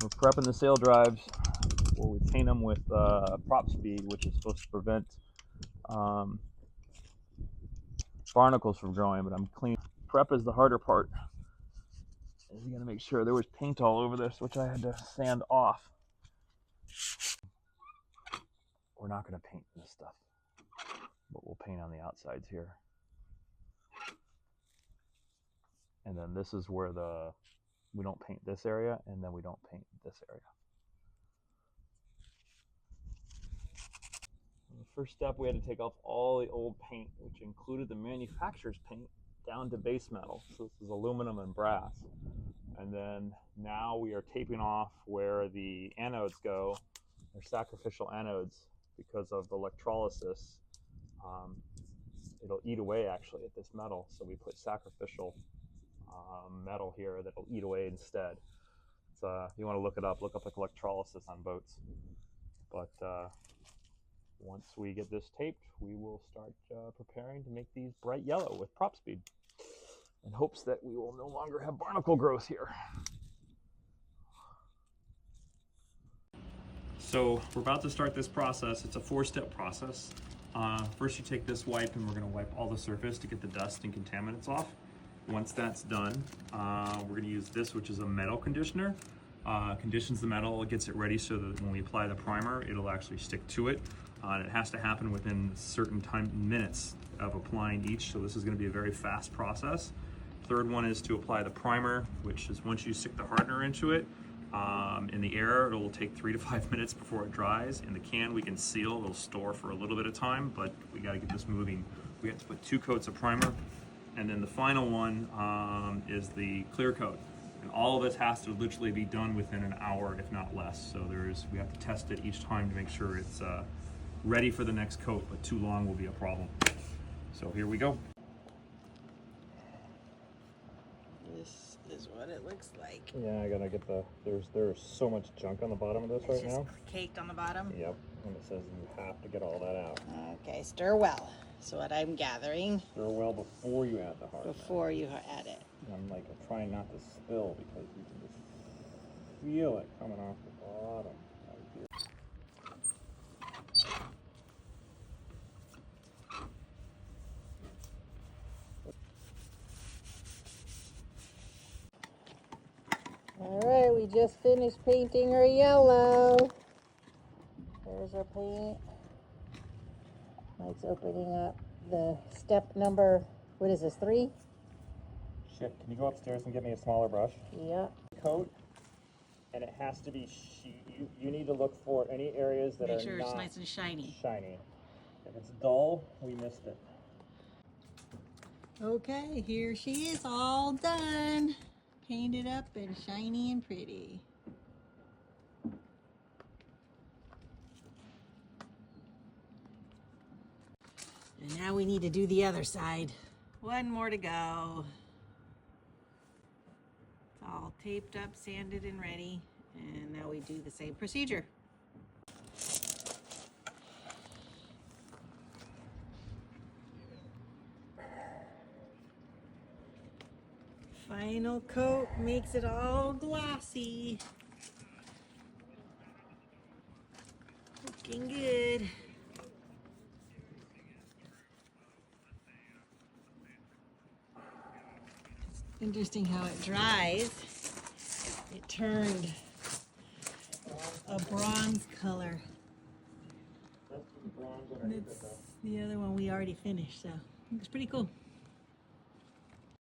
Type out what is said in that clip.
we're prepping the sail drives where we paint them with prop speed, which is supposed to prevent barnacles from growing, but I'm clean. Prep is the harder part. You're gonna make sure there was paint all over this, which I had to sand off. We're not gonna paint this stuff, but we'll paint on the outsides here. And then this is where we don't paint this area, and then we don't paint this area. The first step, we had to take off all the old paint, which included the manufacturer's paint down to base metal. So this is aluminum and brass. And then now we are taping off where the anodes go. They're sacrificial anodes because of electrolysis. It'll eat away actually at this metal. So we put sacrificial metal here that'll eat away instead. So you want to look it up, look up like electrolysis on boats. But once we get this taped, we will start preparing to make these bright yellow with prop speed in hopes that we will no longer have barnacle growth here. So we're about to start this process. It's a 4-step process. First you take this wipe and we're going to wipe all the surface to get the dust and contaminants off. Once that's done, we're going to use this, which is a metal conditioner. Conditions the metal, it gets it ready so that when we apply the primer, it'll actually stick to it. And it has to happen within certain minutes of applying each, so this is going to be a very fast process. Third one is to apply the primer, which is once you stick the hardener into it, in the air, it'll take 3 to 5 minutes before it dries. In the can, we can seal, it'll store for a little bit of time, but we got to get this moving. We have to put 2 coats of primer, and then the final one is the clear coat. And all of this has to literally be done within an hour, if not less. So we have to test it each time to make sure it's ready for the next coat, but too long will be a problem. So here we go. This is what it looks like. Yeah, I gotta get there's so much junk on the bottom of this right now. Caked on the bottom? Yep, and it says you have to get all that out. Okay, stir well. So what I'm gathering. Stir well before you add the hardener. Before you add it. I'm trying not to spill because you can just feel it coming off the bottom. All right, we just finished painting our yellow. There's our paint. Mike's opening up the step number, what is this, 3? Shit, can you go upstairs and get me a smaller brush? Yeah. Coat, and it has to be, you need to look for any areas that Make are sure not it's nice and shiny. If it's dull, we missed it. Okay, here she is, all done. Painted up and shiny and pretty. And now we need to do the other side. One more to go. It's all taped up, sanded, and ready. And now we do the same procedure. Final coat makes it all glossy. Looking good. It's interesting how it dries. It turned a bronze color. And it's the other one we already finished, so it's pretty cool.